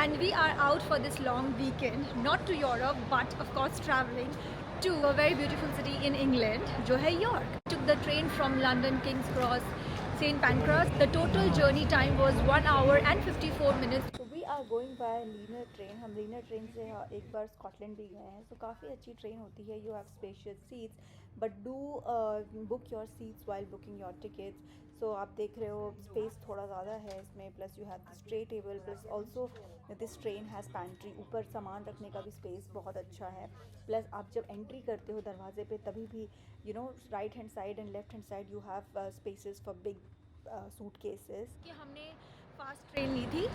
and we are out for this long weekend, not to Europe, but of course traveling to a very beautiful city in England, जो है York. Took the train from London King's Cross, St Pancras. The total journey time was 1 hour and 54 minutes. So we are going by linear train. हम linear train से एक बार Scotland भी गए हैं. So काफ़ी अच्छी ट्रेन होती है. You have spacious seats, but do book your seats while booking your tickets. So आप देख रहे हो स्पेस थोड़ा ज़्यादा है इसमें, plus you have this tray table, plus also this train has pantry, ऊपर सामान रखने का भी स्पेस बहुत अच्छा है. प्लस आप जब एंट्री करते हो दरवाजे पे तभी भी you know right hand side and left hand side you have spaces for big suitcases. कि हमने फास्ट ट्रेन ली थी.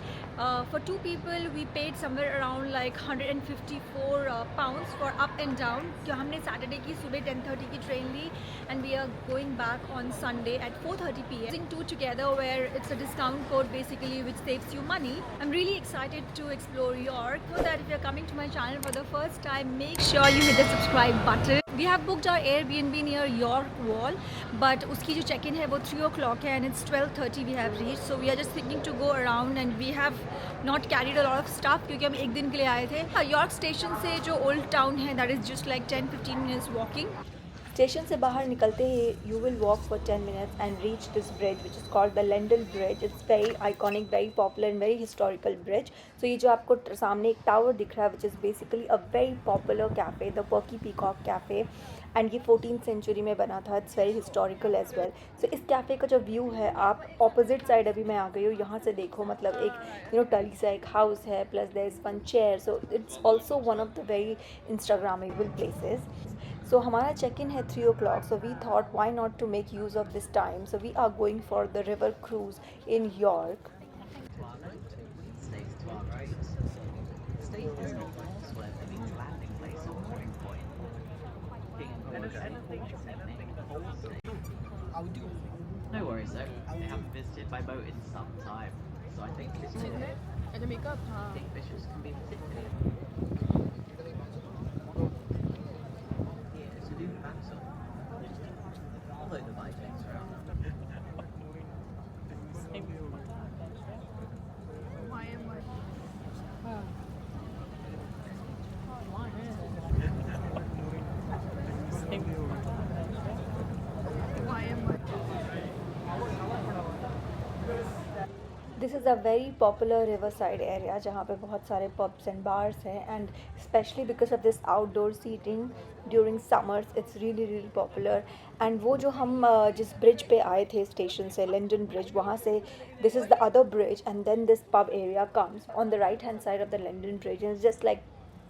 For 2 people we paid somewhere around like 154 pounds for up and down. क्या हमने सैटरडे की सुबह 10:30 की train ली and we are going back on Sunday at 4:30 PM. Using two together where it's a discount code basically which saves you money. I'm really excited to explore York. So that if you're coming to my channel for the first time, make sure you hit the subscribe button. We have booked our Airbnb near York Wall, but उसकी जो check-in है वो 3 o'clock है and it's 12:30 we have reached. So we are just thinking to go around and we have not carried a lot of stuff क्योंकि हम एक दिन के लिए आए थे. York station से जो Old Town है that is just like 10-15 minutes walking. Station से बाहर निकलते ही you will walk for 10 minutes and reach this bridge which is called the London bridge. It's very iconic, very popular and very historical bridge. So ये जो आपको सामने एक tower दिख रहा है which is basically a very popular cafe, the perky peacock cafe, and ये 14th century में बना था. It's very historical as well. So इस कैफ़े का जो व्यू है, आप ऑपोजिट साइड अभी मैं आ गई हूँ, यहाँ से देखो मतलब एक टली सा एक हाउस है, plus there is one chair. So it's also one of the very instagrammable places. So हमारा check-in है 3 o'clock. So we thought why not to make use of this time. So we are going for the river cruise in York. No worries though, I haven't visited by boat in some time, so I think this Kingfishers can be particularly. Yeah, so do the back side. Follow the Vikings around. This is a very popular river side area जहाँ पे बहुत सारे pubs and bars हैं, and specially because of this outdoor seating during summers it's really really popular. And वो जो हम जिस bridge पे आए थे स्टेशन से, लंडन ब्रिज, वहाँ से this is the other bridge and then this pub area comes on the right hand side of the London bridge. It's just like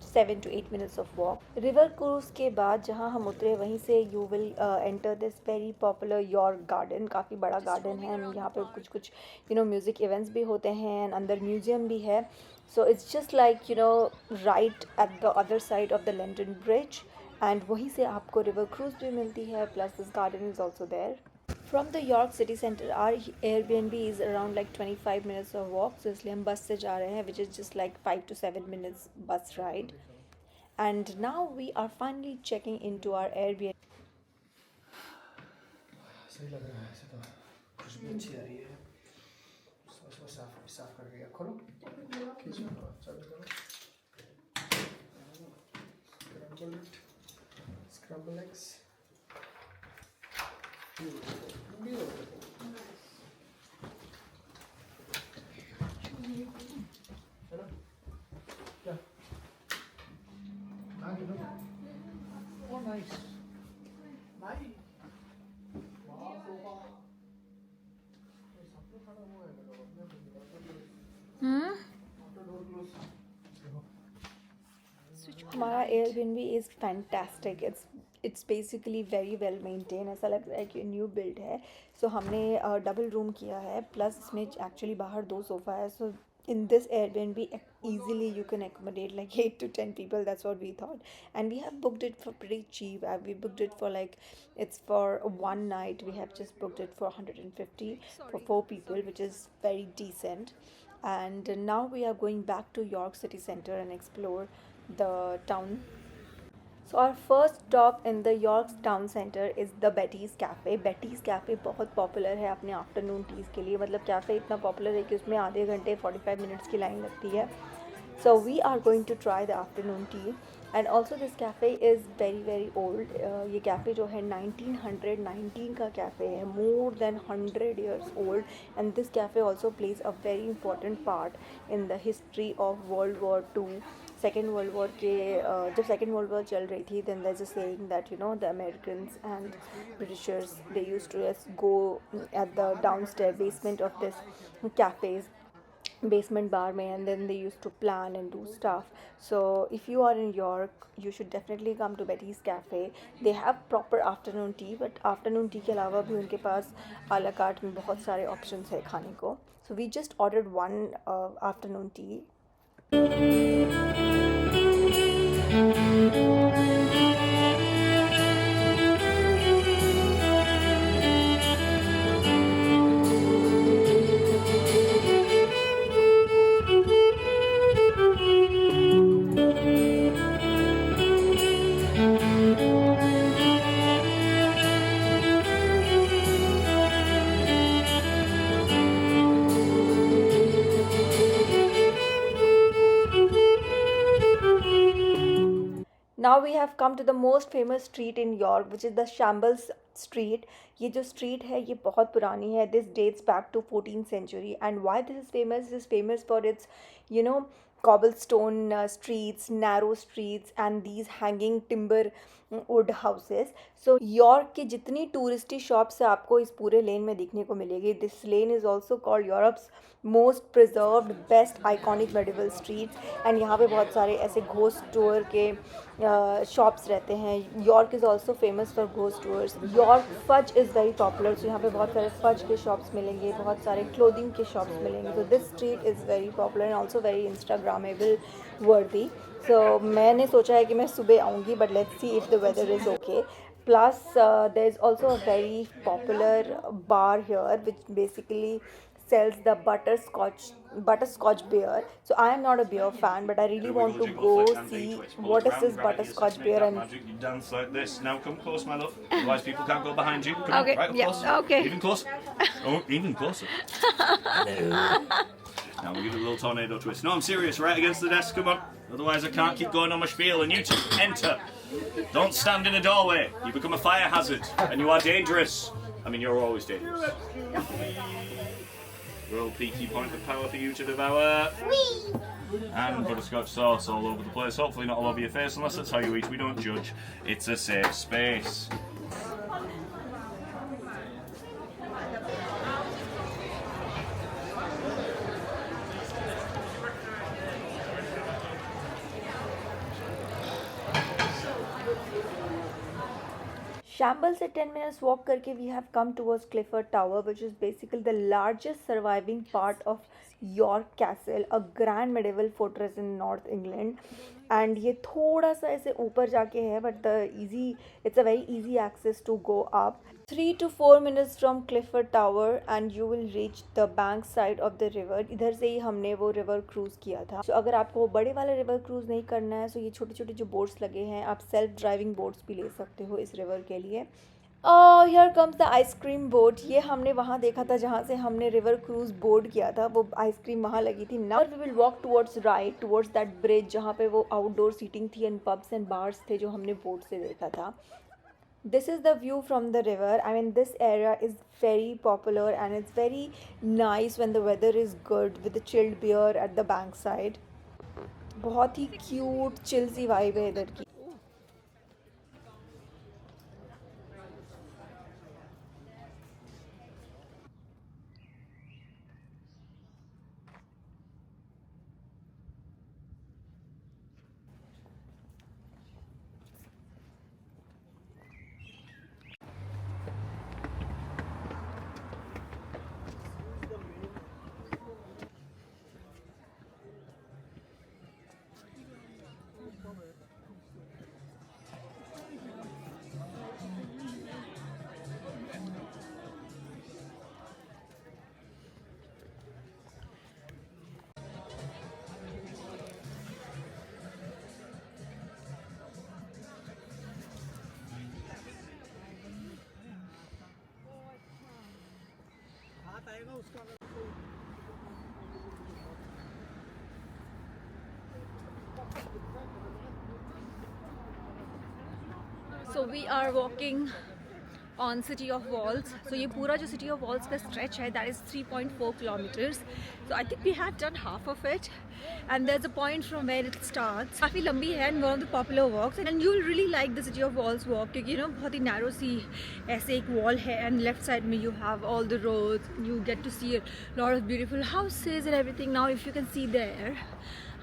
7 to 8 minutes of walk. River cruise के बाद जहाँ हम उतरे वहीं से you will enter this very popular York garden. काफ़ी बड़ा garden है एंड यहाँ पे कुछ कुछ म्यूज़िक इवेंट्स भी होते हैं एंड अंदर म्यूज़ियम भी है. So it's just like right at the other side of the London bridge, and वहीं से आपको रिवर क्रूज़ भी मिलती है, plus this garden is also there. From the York city center, our Airbnb is around like 25 minutes of walk. So इसलिए हम बस से जा रहे हैं, which is just like 5 to 7 minutes bus ride. And now we are finally checking into our Airbnb. सही लग रहा है ऐसे तो. खुशबू अच्छी आ रही है. साफ साफ करके खोलो. खींचो. चालू करो. Scramble eggs. Oh, nice. हमारा Airbnb is fantastic. It's basically very well maintained. ऐसा लग रहा है कि न्यू बिल्ड है. सो हमने डबल रूम किया है, प्लस इसमें एक्चुअली बाहर 2 सोफ़ा है. सो in this Airbnb easily you can accommodate like 8 to 10 people. That's what we thought, and we have booked it for pretty cheap. We booked it for like, it's for one night. We have just booked it for 150 for 4 people, which is very decent. And now we are going back to York city center and explore the town. So our first stop in the York town center is the Betty's Cafe. Betty's Cafe बहुत popular है अपने afternoon tees के लिए. मतलब cafe इतना popular है कि उसमें आधे घंटे 45 मिनट्स की लाइन लगती है. So we are going to try the afternoon tea. And also this cafe is very very old. ये cafe जो है 1919 का cafe है, more than 100 years old. And this cafe also plays a very important part in the history of World War II. Second world war के जब second world war चल रही थी, then there's a saying that you know the Americans and Britishers, they used to just go at the downstairs basement of this cafes, basement bar mein, and then they used to plan and do stuff. So if you are in York, you should definitely come to Betty's Cafe. They have proper afternoon tea, but afternoon tea के अलावा भी उनके पास आ ला cart में बहुत सारे options है खाने को. So we just ordered one afternoon tea. Now we have come to the most famous street in York, which is the Shambles Street. ये जो street है ये बहुत पुरानी है. This dates back to 14th century. And why this is famous? This is famous for its, you know, cobblestone streets, narrow streets, and these hanging timber wood houses. So York की जितनी touristy shops है आपको इस पूरे लेन में देखने को मिलेगी. This lane is also called Europe's most preserved best iconic medieval streets. And यहाँ पे बहुत सारे ऐसे घोस्ट टूर के शॉप्स रहते हैं. York is also famous for ghost tours. York fudge is very popular. So यहाँ पे बहुत सारे फज के शॉप्स मिलेंगे, बहुत सारे क्लोथिंग के शॉप्स मिलेंगे. तो this street is very popular and also very instagrammable worthy. So मैंने सोचा है कि मैं सुबह आऊँगी, but let's see if the weather is okay. Plus, there is also a very popular bar here, which basically sells the butterscotch beer. So I am not a beer fan, but I really want to go see what is this butterscotch beer. And magic, you dance like this. Now come close, my love. Otherwise, people can't go behind you. Come Okay, on, right up yeah, close. okay. Even closer. Oh, even closer. Now we'll give it a little tornado twist. No, I'm serious. Right against the desk. Come on. Otherwise, I can't keep going on my spiel. And you two, enter. Don't stand in a doorway. You become a fire hazard, and you are dangerous. I mean, you're always dangerous. Roll peaky point of power for you to devour. And butterscotch sauce all over the place. Hopefully not all over your face, unless that's how you eat. We don't judge. It's a safe space. Shambles से 10 minutes walk करके we have come towards Clifford Tower, which is basically the largest surviving part of York Castle, a grand medieval fortress in North England. And ये थोड़ा सा ऐसे ऊपर जाके है, but it's a very easy access to go up. 3 to 4 minutes from Clifford Tower and you will reach the bank side of the river. इधर से ही हमने वो river cruise किया था. So अगर आपको बड़े वाला river cruise नहीं करना है, so ये छोटे छोटे जो boats लगे हैं, आप self driving boats भी ले सकते हो इस river के लिए. Here comes the ice cream boat. ये हमने वहाँ देखा था जहाँ से हमने river cruise board किया था. वो ice cream वहाँ लगी थी. Now we will walk towards right, towards that bridge जहाँ पे वो outdoor seating थी and pubs and bars थे जो हमने boat से देखा था. This is the view from the river. I mean, this area is very popular and it's very nice when the weather is good with the chilled beer at the bank side. बहुत ही cute chill सी vibe है इधर की. So we are walking on City of Walls. So ये पूरा जो City of Walls का stretch है, that is 3.4 kilometers. So I think we have done half of it, and there's a point from where it starts. काफ़ी लंबी है and one of the popular walks, and you'll really like the City of Walls walk क्योंकि you know बहुत ही narrow सी ऐसे एक wall है, and left side में you have all the roads. You get to see a lot of beautiful houses and everything. Now if you can see there,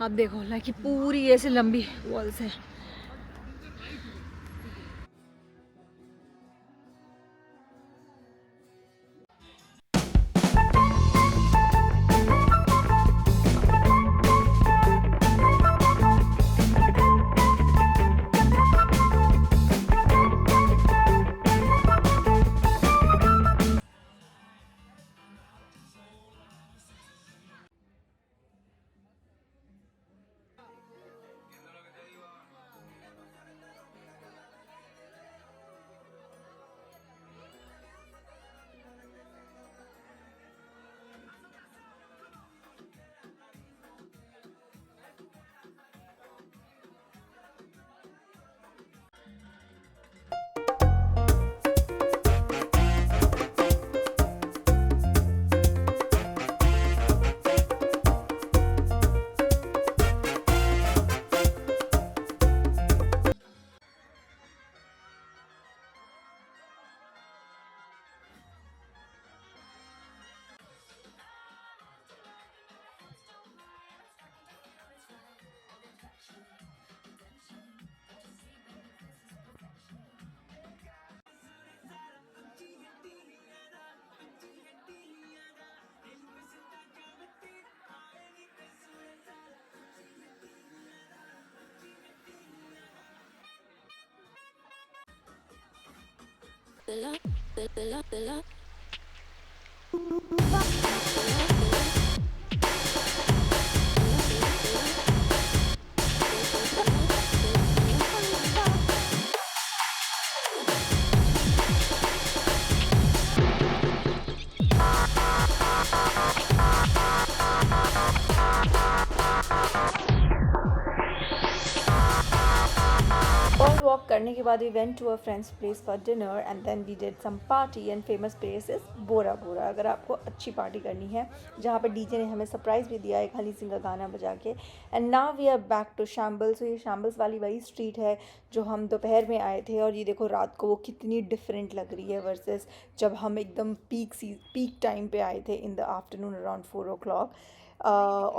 आप देखो like ये पूरी ऐसे लंबी walls है. Walk करने के बाद we went to a friend's place for dinner and then we did some party and famous place is बोरा बोरा. अगर आपको अच्छी पार्टी करनी है, जहाँ पे डीजे ने हमें सरप्राइज़ भी दिया एक हनी सिंह का गाना बजा के. And now we are back to Shambles. तो ये शैम्बल्स वाली वही स्ट्रीट है जो हम दोपहर में आए थे, और ये देखो रात को वो कितनी डिफरेंट लग रही है वर्सेस जब हम एकदम पीक टाइम पे आए थे in the afternoon around 4 o'clock.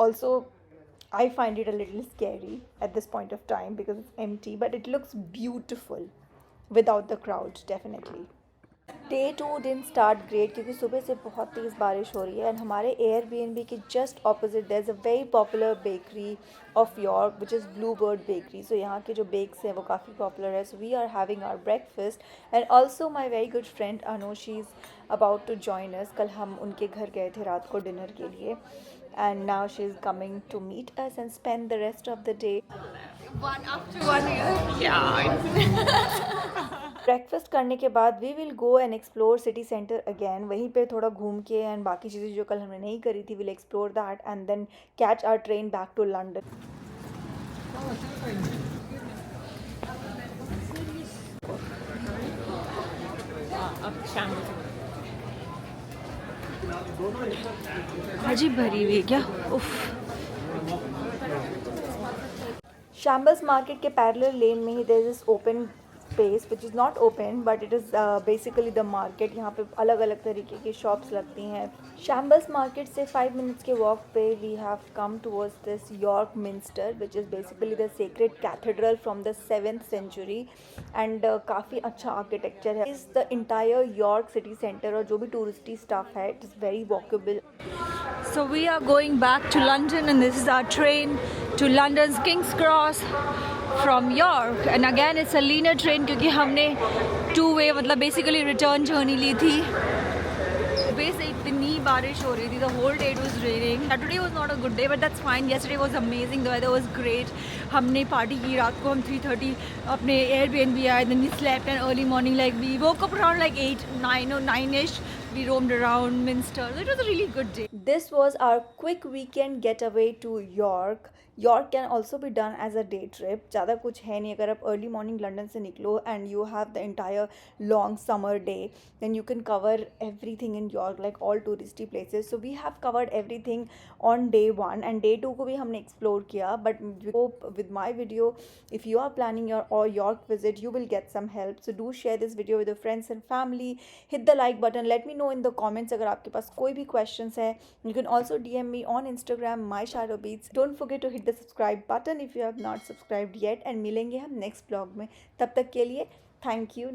Also I find it a little scary at this point of time because it's empty, but it looks beautiful without the crowd, definitely. Day 2 didn't start great क्योंकि सुबह से बहुत तेज़ बारिश हो रही है, and हमारे Airbnb के just opposite there's a very popular bakery of York which is Bluebird Bakery. So यहाँ के जो bakes हैं वो काफ़ी popular है. So we are having our breakfast, and also my very good friend Anu, she's about to join us. कल हम उनके घर गए थे रात को dinner के लिए, and now she's coming to meet us and spend the rest of the day. After 1 year? Yeah. Breakfast करने के बाद we will go and explore city centre again. वहीं पे थोड़ा घूम के एंड बाकी चीज़ें जो कल हमने नहीं करी थी will explore that and then catch our train back to London. अजीब भरी हुई है क्या? उफ. शैम्बल्स मार्केट के पैरेलल लेन में ही there is this open space which is not open but it is basically the market. यहाँ पे अलग अलग तरीके की shops लगती हैं. शैम्बल्स मार्केट से 5 minutes के walk पे we have come towards this York Minster which is basically the sacred cathedral from the 7th century and काफ़ी अच्छा architecture है. is the entire York city center और जो भी touristy stuff है it is very walkable. So we are going back to London and this is our train to London's King's Cross from York, and again it's a linear train क्योंकि हमने 2-way मतलब basically return journey ली थी. सुबह से इतनी बारिश हो रही थी, the whole day it was raining. Saturday was not a good day but that's fine. Yesterday was amazing, the weather was great. हमने पार्टी की रात को. हम 3:30 अपने Airbnb आए, then we slept and early morning like we woke up around like 8-9 or 9ish. We roamed around Minster. It was a really good day. This was our quick weekend getaway to York. York can also be done as a day trip. ज़्यादा कुछ है नहीं. अगर आप early morning London से निकलो and you have the entire long summer day, then you can cover everything in York, like all touristy places. So we have covered everything on day 1 and day 2 को भी हमने explore किया. But hope with my video, if you are planning your or York visit, you will get some help. So do share this video with your friends and family. Hit the like button. Let me know in the comments अगर आपके पास कोई भी questions है. You can also DM me on Instagram, my shadow beats. Don't forget to hit the subscribe button if you have not subscribed yet. And मिलेंगे हम next vlog में. तब तक के लिए thank you.